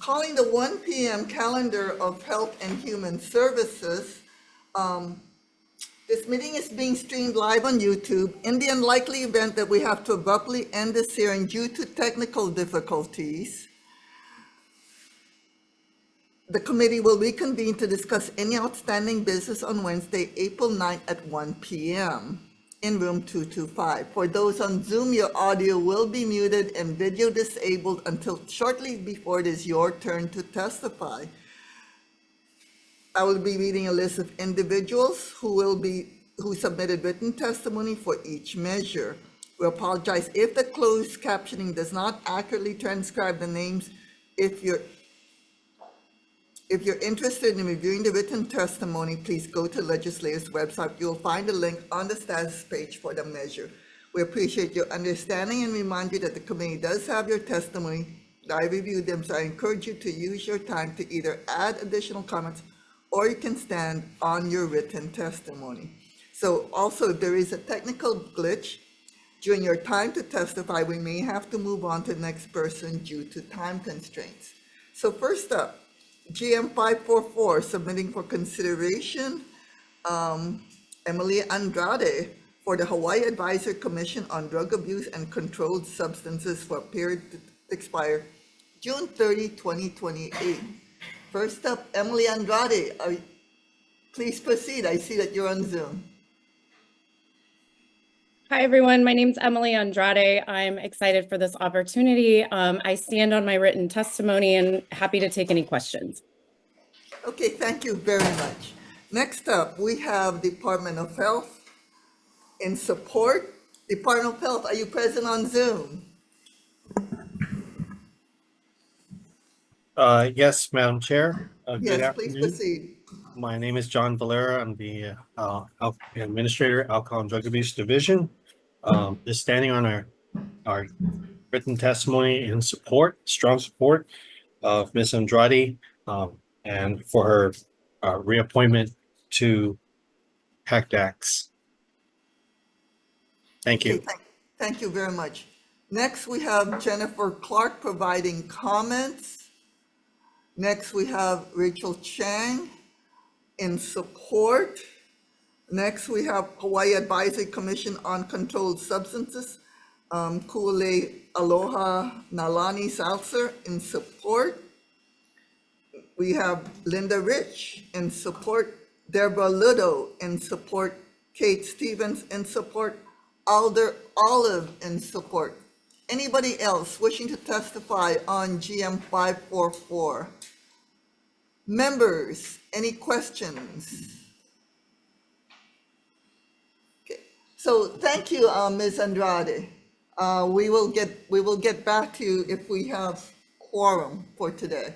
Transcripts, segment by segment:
Calling the 1 p.m. calendar of Health and Human Services. This meeting is being streamed live on YouTube. In the unlikely event that we have to abruptly end this hearing due to technical difficulties, the committee will reconvene to discuss any outstanding business on Wednesday, April 9th at 1 p.m. in room 225. For those on Zoom, your audio will be muted and video disabled until shortly before it is your turn to testify. I will be reading a list of individuals who submitted written testimony for each measure. We apologize if the closed captioning does not accurately transcribe the names. If you're interested in reviewing the written testimony, please go to the legislature's website. You'll find a link on the status page for the measure. We appreciate your understanding and remind you that the committee does have your testimony. I reviewed them, so I encourage you to use your time to either add additional comments or you can stand on your written testimony. So also, if there is a technical glitch during your time to testify, we may have to move on to the next person due to time constraints. So first up, GM 544, submitting for consideration, Emily Andrade for the Hawaii Advisory Commission on Drug Abuse and Controlled Substances for a period to expire June 30, 2028. First up, Emily Andrade, please proceed. I see that you're on Zoom. Hi, everyone. My name's Emily Andrade. I'm excited for this opportunity. I stand on my written testimony and happy to take any questions. Okay, thank you very much. Next up, we have Department of Health in support. Department of Health, are you present on Zoom? Yes, Madam Chair. Good Yes, afternoon. please proceed. My name is John Valera. I'm the Administrator, Alcohol and Drug Abuse Division. Just standing on our written testimony in support, strong support of Ms. Andrade, and for her reappointment to HECDAX. Thank you. Okay, thank you very much. Next, we have Jennifer Clark providing comments. Next, we have Rachel Chang in support. Next, we have Hawaii Advisory Commission on Controlled Substances, Ku'ule Aloha Nalani Salzer in support. We have Linda Rich in support, Deborah Ludo in support, Kate Stevens in support, Alder Olive in support. Anybody else wishing to testify on GM 544? Members, any questions? Okay, so thank you, Ms. Andrade. We will get back to you if we have quorum for today.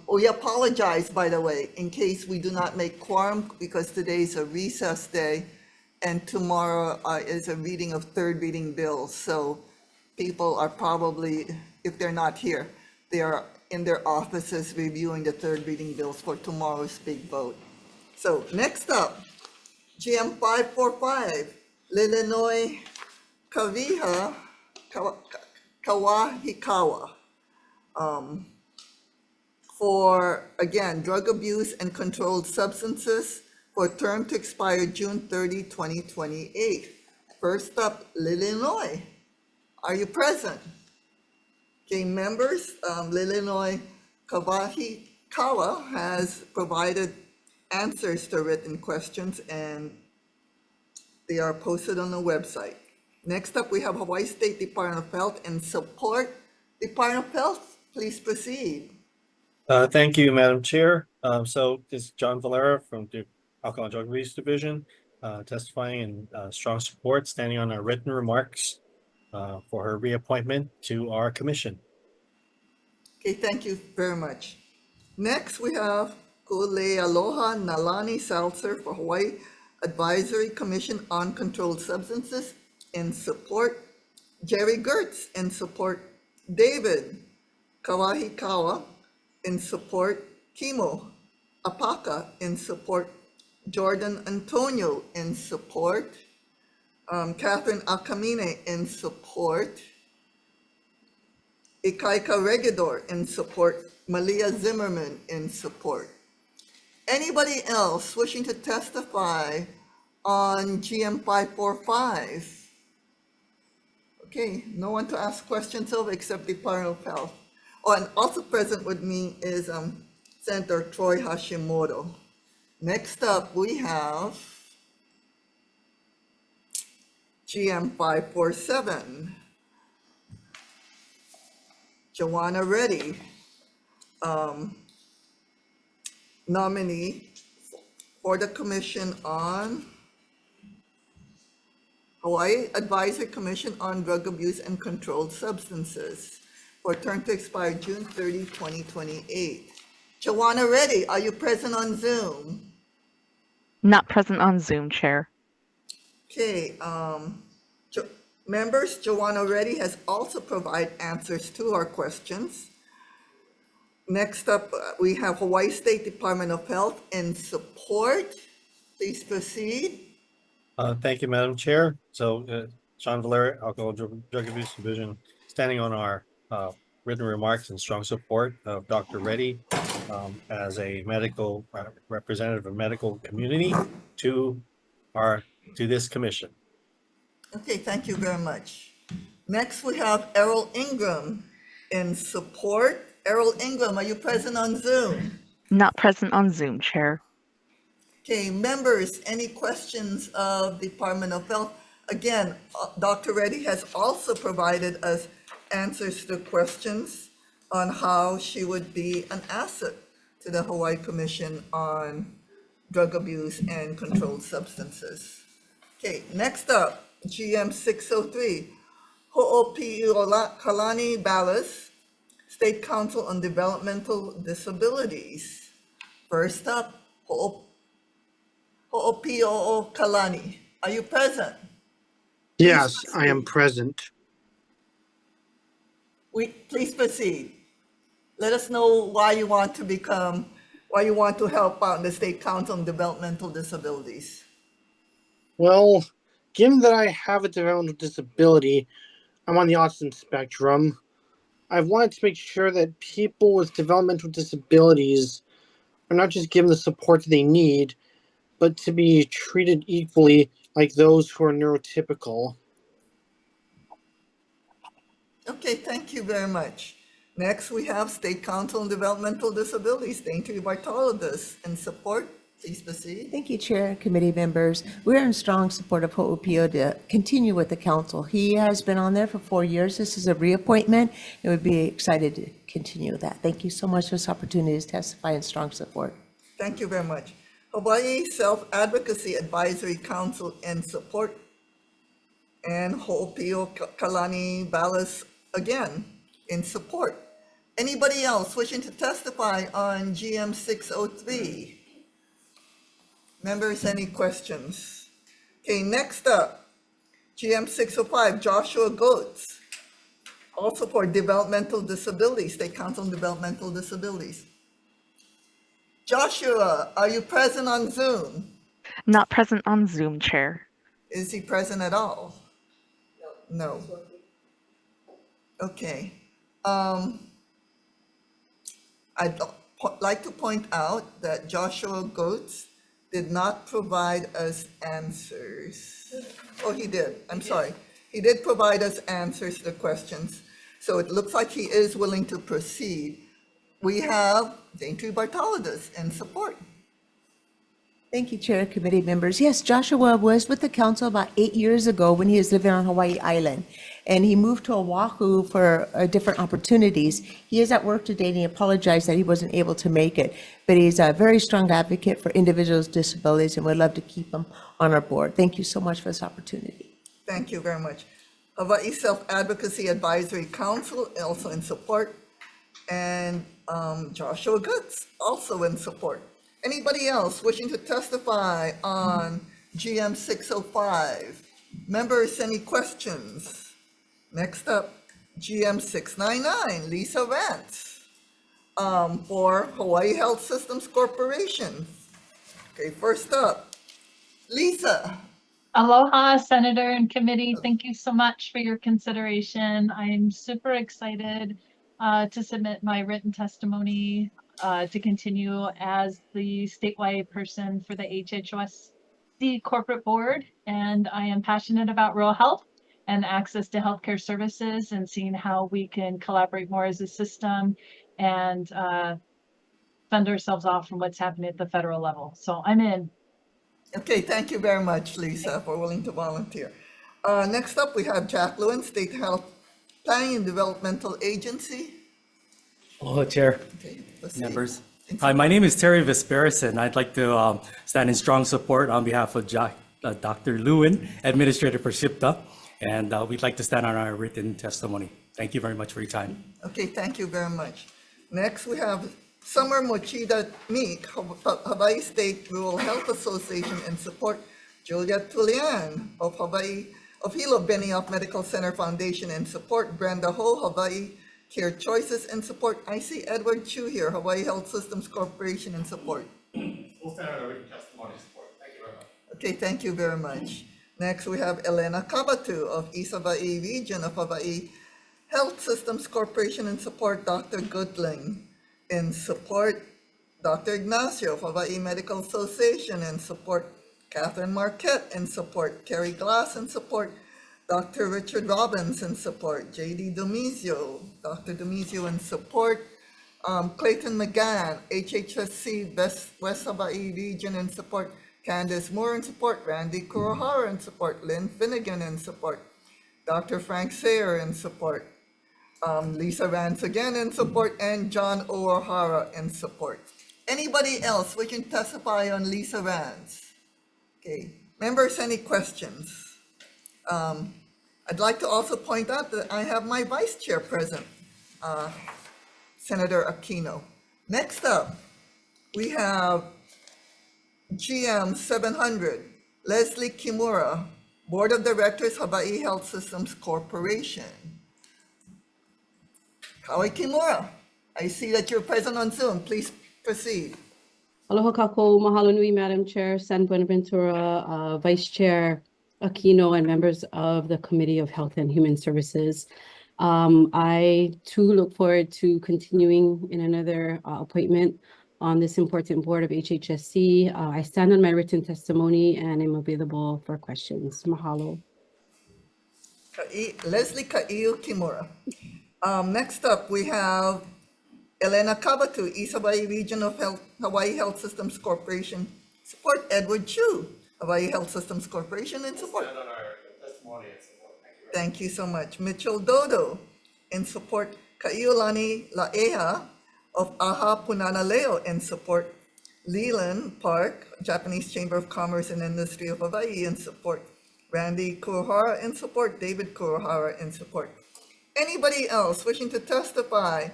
We apologize, by the way, in case we do not make quorum, because today is a recess day and tomorrow is a reading of third reading bills. So people are probably, if they're not here, they are in their offices reviewing the third reading bills for tomorrow's big vote. So next up, GM 545, Lilinoe Kawahikawa, for, again, drug abuse and controlled substances for a term to expire June 30, 2028. First up, Lilinoe, are you present? Okay, members, Lilinoe Kawahikawa has provided answers to written questions and they are posted on the website. Next up, we have Hawaii State Department of Health in support. Department of Health, please proceed. Thank you, Madam Chair. So this is John Valera from the Alcohol and Drug Abuse Division, testifying in strong support, standing on our written remarks for her reappointment to our commission. Okay, thank you very much. Next, we have Ku'ule Aloha Nalani Salzer for Hawaii Advisory Commission on Controlled Substances in support. Jerry Gertz in support. David Kawahikawa in support. Kimo Apaka in support. Jordan Antonio in support. Catherine Akamine in support. Ikaika Regidor in support. Malia Zimmerman in support. Anybody else wishing to testify on GM 545? Okay, no one to ask questions of except Department of Health. Oh, and also present with me is Senator Troy Hashimoto. Next up, we have GM 547. Joanna Reddy, nominee for the Commission on Hawaii Advisory Commission on Drug Abuse and Controlled Substances for a term to expire June 30, 2028. Joanna Reddy, are you present on Zoom? Not present on Zoom, Chair. Okay, members, Joanna Reddy has also provided answers to our questions. Next up, we have Hawaii State Department of Health in support. Please proceed. Thank you, Madam Chair. So, John Valera, Alcohol Drug Abuse Division, standing on our written remarks and strong support of Dr. Reddy as a medical representative of medical community to this commission. Okay, thank you very much. Next, we have Errol Ingram in support. Errol Ingram, are you present on Zoom? Not present on Zoom, Chair. Okay, members, any questions of Department of Health? Again, Dr. Reddy has also provided us answers to questions on how she would be an asset to the Hawaii Commission on Drug Abuse and Controlled Substances. Okay, next up, GM 603, Ho'opi'olani Ballas, State Council on Developmental Disabilities. First up, Ho'opi'olani, are you present? Yes, I am present. Please proceed. Let us know why you want to help out in the State Council on Developmental Disabilities. Well, given that I have a developmental disability, I'm on the autism spectrum. I've wanted to make sure that people with developmental disabilities are not just given the support that they need, but to be treated equally like those who are neurotypical. Okay, thank you very much. Next, we have State Council on Developmental Disabilities, Dainty Bartolodis, in support. Please proceed. Thank you, Chair, committee members. We're in strong support of Ho'opio to continue with the council. He has been on there for 4 years. This is a reappointment, and we'd be excited to continue that. Thank you so much for this opportunity to testify in strong support. Thank you very much. Hawaii Self-Advocacy Advisory Council in support. And Ho'opi'olani Ballas again in support. Anybody else wishing to testify on GM 603? Members, any questions? Okay, next up, GM 605, Joshua Goetz, also for Developmental Disabilities, State Council on Developmental Disabilities. Joshua, are you present on Zoom? Not present on Zoom, Chair. Is he present at all? No. Okay. I'd like to point out that Joshua Goetz did not provide us answers. Oh, he did. I'm sorry. He did provide us answers to the questions. So it looks like he is willing to proceed. We have Dainty Bartolodis in support. Thank you, Chair, committee members. Yes, Joshua was with the council about 8 years ago when he was living on Hawaii Island, and he moved to Oahu for different opportunities. He is at work today, and he apologized that he wasn't able to make it, but he's a very strong advocate for individuals with disabilities, and we'd love to keep him on our board. Thank you so much for this opportunity. Thank you very much. Hawaii Self-Advocacy Advisory Council also in support, and Joshua Goetz also in support. Anybody else wishing to testify on GM 605? Members, any questions? Next up, GM 699, Lisa Rance, for Hawaii Health Systems Corporation. Okay, first up, Lisa. Aloha, Senator and committee. Thank you so much for your consideration. I'm super excited to submit my written testimony to continue as the statewide person for the HHSC corporate board. And I am passionate about rural health and access to healthcare services and seeing how we can collaborate more as a system and fend ourselves off from what's happening at the federal level. So I'm in. Okay, thank you very much, Lisa, for willing to volunteer. Next up, we have Jack Lewin, State Health Planning and Developmental Agency. Hello, Chair, Okay, proceed. members. Hi, my name is Terry Vesperison. I'd like to stand in strong support on behalf of Dr. Lewin, Administrator for SIPTA, and we'd like to stand on our written testimony. Thank you very much for your time. Okay, thank you very much. Next, we have Summer Mochida Meek, Hawaii State Rural Health Association, and support Julia Tulian of Hawaii, of Hilo Benioff Medical Center Foundation, and support Brenda Ho, Hawaii Care Choices, and support, I see Edward Chu here, Hawaii Health Systems Corporation, and support. We'll stand on our written testimony support. Thank you very much. Okay, thank you very much. Next, we have Elena Kabatu of East Hawaii Region of Hawaii Health Systems Corporation, and support Dr. Goodling. In support, Dr. Ignacio of Hawaii Medical Association, and support Catherine Marquette, and support Kerry Glass, and support Dr. Richard Robbins, and support J.D. Domizio, Dr. Domizio, and support Clayton McGann, HHSC West Hawaii Region, and support Candace Moore, and support Randy Kurohara, and support Lynn Finnegan, and support Dr. Frank Sayer, and support Lisa Rance again in support, and John O'Hara in support. Anybody else wishing to testify on Lisa Rance? Okay, members, any questions? I'd like to also point out that I have my vice chair present, Senator Aquino. Next up, we have GM 700, Leslie Kimura, Board of Directors, Hawaii Health Systems Corporation. Hawaii Kimura, I see that you're present on Zoom. Please proceed. Aloha kako, mahalo nui, Madam Chair, San Buenaventura, Vice Chair Aquino, and members of the Committee of Health and Human Services. I too look forward to continuing in another appointment on this important board of HHSC. I stand on my written testimony and am available for questions. Mahalo. Leslie Ka'iu Kimura. Next up, we have Elena Kabatu, East Hawaii Region of Hawaii Health Systems Corporation. Support Edward Chu, Hawaii Health Systems Corporation, and support. Stand on our testimony and support. Thank you so much. Mitchell Dodo, in support Kaiulani Laeha of Aha Punana Leo, in support Leland Park, Japanese Chamber of Commerce and Industry of Hawaii, in support Randy Kurohara, in support David Kurohara, in support. Anybody else wishing to testify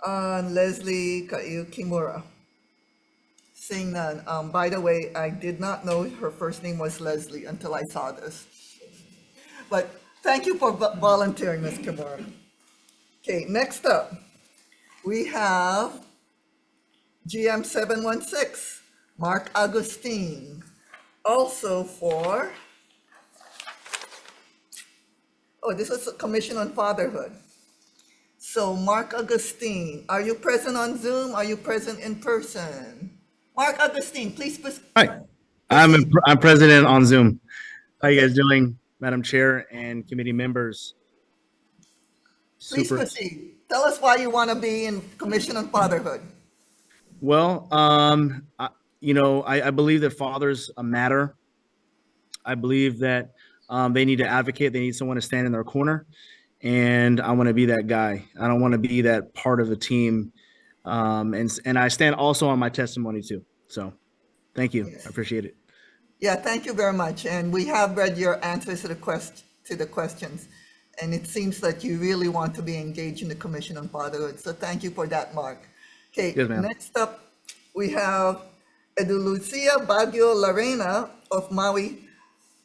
on Leslie Ka'iu Kimura? Seeing none. By the way, I did not know her first name was Leslie until I saw this. But thank you for volunteering, Ms. Kimura. Okay, next up, we have GM 716, Mark Agustin, also for, oh, this is a Commission on Fatherhood. So Mark Agustin, are you present on Zoom? Are you present in person? Mark Agustin, please. Hi, I'm president on Zoom. How you guys doing, Madam Chair and committee members? Please proceed. Tell us why you want to be in Commission on Fatherhood. Well, I believe that fathers matter. I believe that they need to advocate. They need someone to stand in their corner. And I want to be that guy. I don't want to be that part of a team. And I stand also on my testimony too. So thank you. I appreciate it. Yeah, thank you very much. And we have read your answers to the questions. And it seems that you really want to be engaged in the Commission on Fatherhood. So thank you for that, Mark. Okay, Yes, ma'am. next up, we have Edulucia Baguio Larena of Maui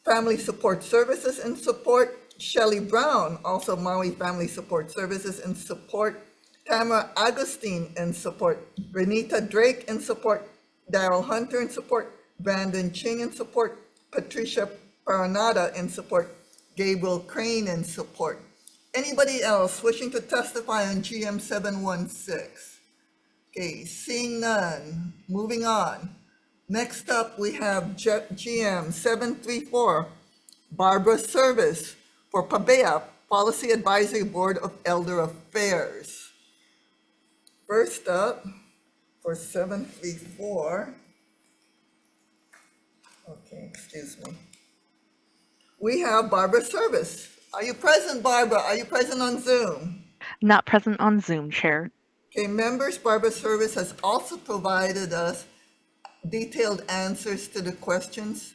Family Support Services, and support Shelley Brown, also Maui Family Support Services, and support Tamara Agustin, and support Renita Drake, and support Daryl Hunter, and support Brandon Ching, and support Patricia Paranada, and support Gabriel Crane, and support. Anybody else wishing to testify on GM 716? Okay, seeing none, moving on. Next up, we have GM 734, Barbara Service for PABEA, Policy Advisory Board of Elder Affairs. First up, for 734, okay, excuse me. We have Barbara Service. Are you present, Barbara? Are you present on Zoom? Not present on Zoom, Chair. Okay, members, Barbara Service has also provided us detailed answers to the questions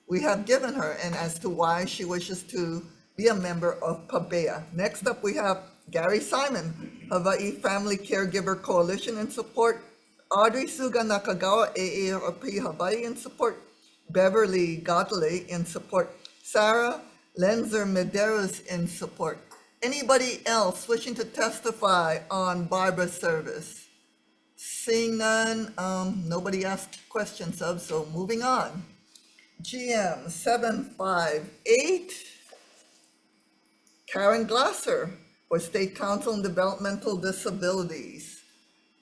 we have given her and as to why she wishes to be a member of PABEA. Next up, we have Gary Simon, Hawaii Family Caregiver Coalition in support, Audrey Suga Nakagawa, AARP Hawaii in support, Beverly Gottlieb in support, Sarah Lenzer Medeiros in support. Anybody else wishing to testify on Barbara's service? Seeing none, nobody asked questions of, so moving on. GM 758, Karen Glasser for State Council on Developmental Disabilities.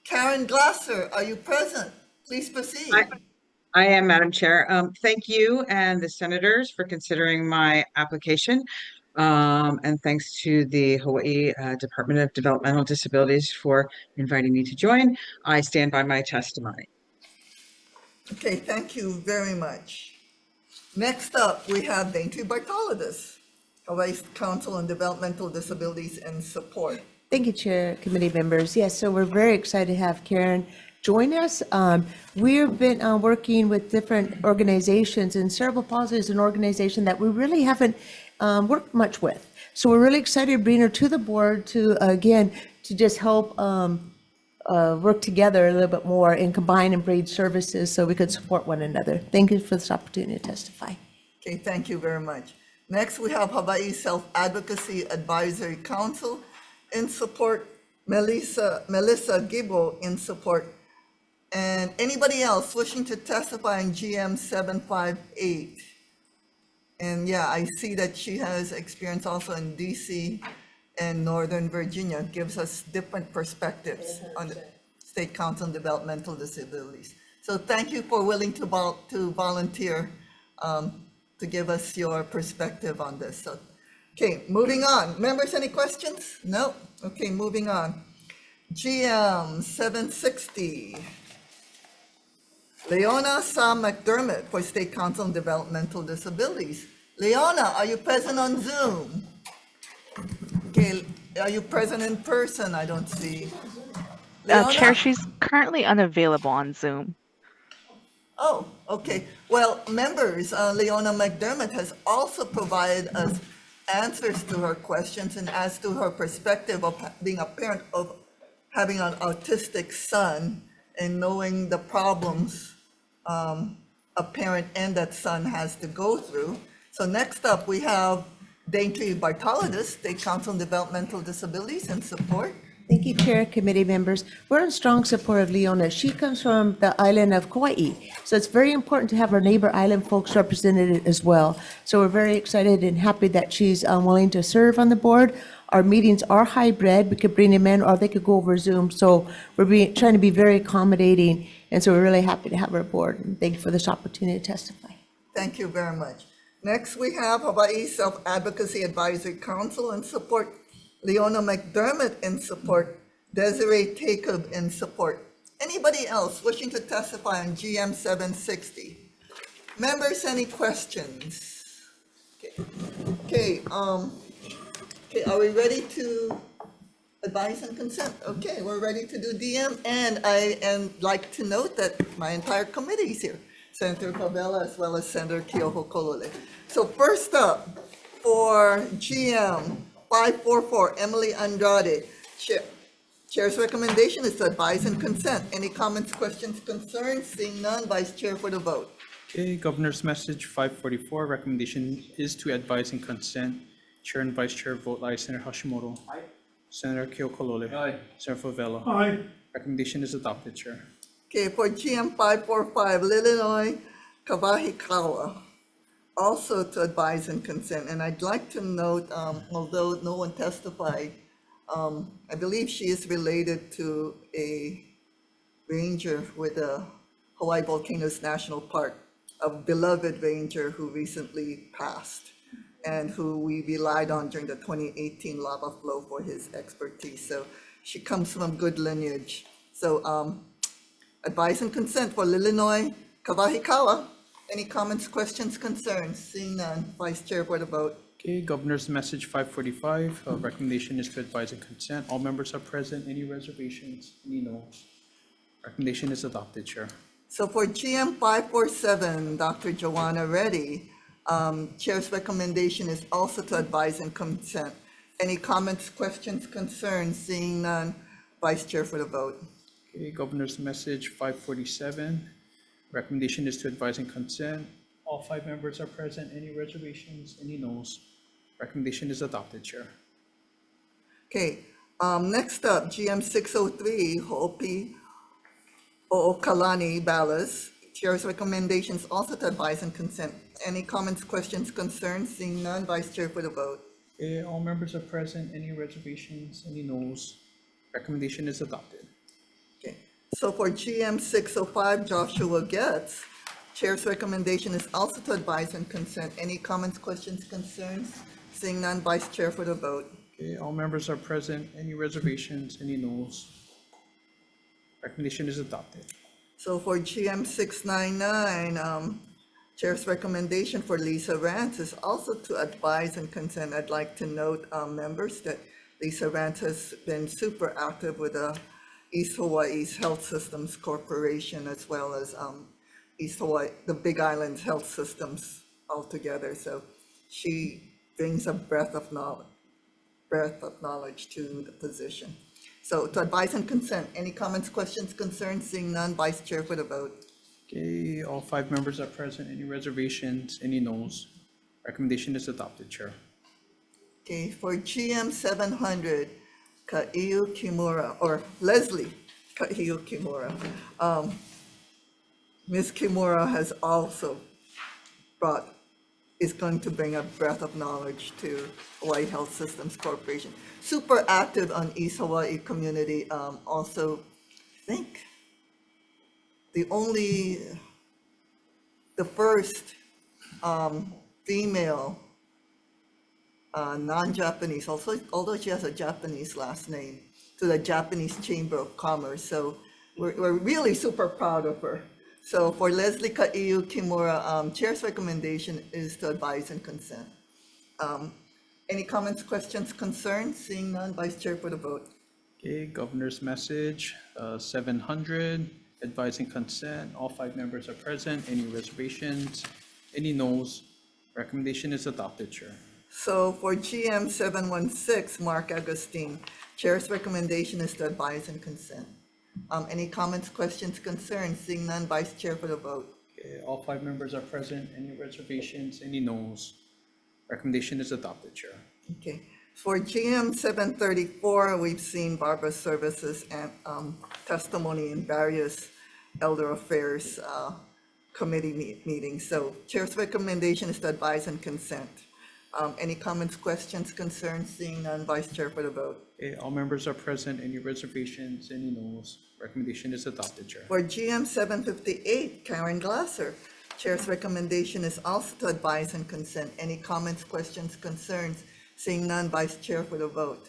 Karen Glasser, are you present? Please proceed. I am, Madam Chair. Thank you and the senators for considering my application. And thanks to the Hawaii Department of Developmental Disabilities for inviting me to join. I stand by my testimony. Okay, thank you very much. Next up, we have Dainty Bartolidis, Hawaii Council on Developmental Disabilities and Support. Thank you, Chair, committee members. Yes, so we're very excited to have Karen join us. We've been working with different organizations, and cerebral palsy is an organization that we really haven't worked much with. So we're really excited to bring her to the board to, again, to just help work together a little bit more and combine and braid services so we could support one another. Thank you for this opportunity to testify. Okay, thank you very much. Next, we have Hawaii Self-Advocacy Advisory Council in support, Melissa Gibo in support, and anybody else wishing to testify in GM 758. And yeah, I see that she has experience also in DC and Northern Virginia, gives us different perspectives on the State Council on Developmental Disabilities. So thank you for willing to volunteer to give us your perspective on this. So, okay, moving on. Members, any questions? No? Okay, moving on. GM 760. Leona Sa McDermott for State Council on Developmental Disabilities. Leona, are you present on Zoom? Okay, are you present in person? I don't see. Leona? Chair, she's currently unavailable on Zoom. Oh, okay. Well, members, Leona McDermott has also provided us answers to her questions and as to her perspective of being a parent of having an autistic son and knowing the problems a parent and that son has to go through. So next up, we have Dainty Bartolidis, State Council on Developmental Disabilities and Support. Thank you, Chair, committee members. We're in strong support of Leona. She comes from the island of Kauai. So it's very important to have our neighbor island folks represented as well. So we're very excited and happy that she's willing to serve on the board. Our meetings are hybrid. We could bring them in or they could go over Zoom. So we're trying to be very accommodating. And so we're really happy to have her aboard. And thank you for this opportunity to testify. Thank you very much. Next, we have Hawaii Self-Advocacy Advisory Council in support, Leona McDermott in support, Desiree Jacob in support. Anybody else wishing to testify on GM 760? Members, any questions? Okay, are we ready to advise and consent? Okay, we're ready to do DM, and I like to note that my entire committee is here. Senator Covella as well as Senator Keoho Kolole. So first up, for GM 544, Emily Andrade. Chair's recommendation is to advise and consent. Any comments, questions, concerns? Seeing none, Vice Chair for the vote. Okay, Governor's message 544, recommendation is to advise and consent. Chair and Vice Chair vote aye. Senator Hashimoto. Aye. Senator Keoho Kolole. Aye. Senator Favela. Aye. Recommendation is adopted, Chair. Okay, for GM 545, Illinois Kawahikawa. also to advise and consent. And I'd like to note, although no one testified, I believe she is related to a ranger with the Hawaii Volcanoes National Park, a beloved ranger who recently passed and who we relied on during the 2018 lava flow for his expertise. So she comes from good lineage. So advice and consent for Lilinoe Kawahikawa. Any comments, questions, concerns? Seeing none, Vice Chair for the vote. Okay, Governor's Message 545, recommendation is to advise and consent. All members are present. Any reservations? Any noes? Recommendation is adopted, Chair. So for GM 547, Dr. Joanna Reddy, Chair's recommendation is also to advise and consent. Any comments, questions, concerns? Seeing none, Vice Chair for the vote. Okay, Governor's Message 547, recommendation is to advise and consent. All 5 members are present. Any reservations? Any noes? Recommendation is adopted, Chair. Okay, next up, GM 603, Ho'opi O'Kalani Ballas. Chair's recommendations also to advise and consent. Any comments, questions, concerns? Seeing none, Vice Chair for the vote. Okay, all members are present. Any reservations? Any noes? Recommendation is adopted. Okay, so for GM 605, Joshua Getz, Chair's recommendation is also to advise and consent. Any comments, questions, concerns? Seeing none, Vice Chair for the vote. Okay, all members are present. Any reservations? Any noes? Recommendation is adopted. So for GM 699, Chair's recommendation for Lisa Rance is also to advise and consent. I'd like to note, members, that Lisa Rance has been super active with the East Hawaii's Health Systems Corporation, as well as East Hawaii, the Big Island's health systems altogether. So she brings a breadth of knowledge to the position. So to advise and consent, any comments, questions, concerns? Seeing none, Vice Chair for the vote. Okay, all 5 members are present. Any reservations? Any noes? Recommendation is adopted, Chair. Okay, for GM 700, Ka'iu Kimura, or Leslie Ka'iu Kimura. Ms. Kimura has also is going to bring a breadth of knowledge to Hawaii Health Systems Corporation. Super active on East Hawaii community. Also, I think the first female non-Japanese, also, although she has a Japanese last name, to the Japanese Chamber of Commerce. So we're really super proud of her. So for Leslie Ka'iu Kimura, Chair's recommendation is to advise and consent. Any comments, questions, concerns? Seeing none, Vice Chair for the vote. Okay, Governor's Message 700, advise and consent. All 5 members are present. Any reservations? Any noes? Recommendation is adopted, Chair. So for GM 716, Mark Agustin, Chair's recommendation is to advise and consent. Any comments, questions, concerns? Seeing none, Vice Chair for the vote. Okay, all 5 members are present. Any reservations? Any noes? Recommendation is adopted, Chair. Okay. For GM 734, we've seen Barbara's services and testimony in various elder affairs committee meetings. So Chair's recommendation is to advise and consent. Any comments, questions, concerns? Seeing none, Vice Chair for the vote. Okay, all members are present. Any reservations? Any noes? Recommendation is adopted, Chair. For GM 758, Karen Glasser, Chair's recommendation is also to advise and consent. Any comments, questions, concerns? Seeing none, Vice Chair for the vote.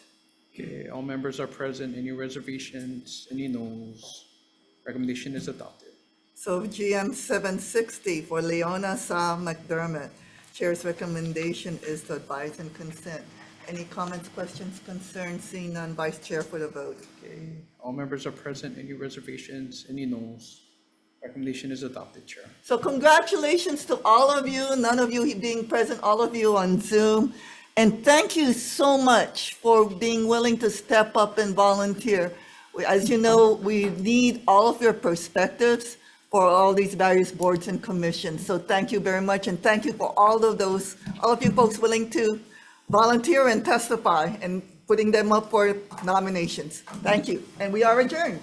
Okay, all members are present. Any reservations? Any noes? Recommendation is adopted. So GM 760 for Leona Sa McDermott, Chair's recommendation is to advise and consent. Any comments, questions, concerns? Seeing none, Vice Chair for the vote. Okay, all members are present. Any reservations? Any noes? Recommendation is adopted, Chair. So congratulations to all of you, none of you being present, all of you on Zoom. And thank you so much for being willing to step up and volunteer. As you know, we need all of your perspectives for all these various boards and commissions. So thank you very much, and thank you for all of you folks willing to volunteer and testify and putting them up for nominations. Thank you, and we are adjourned.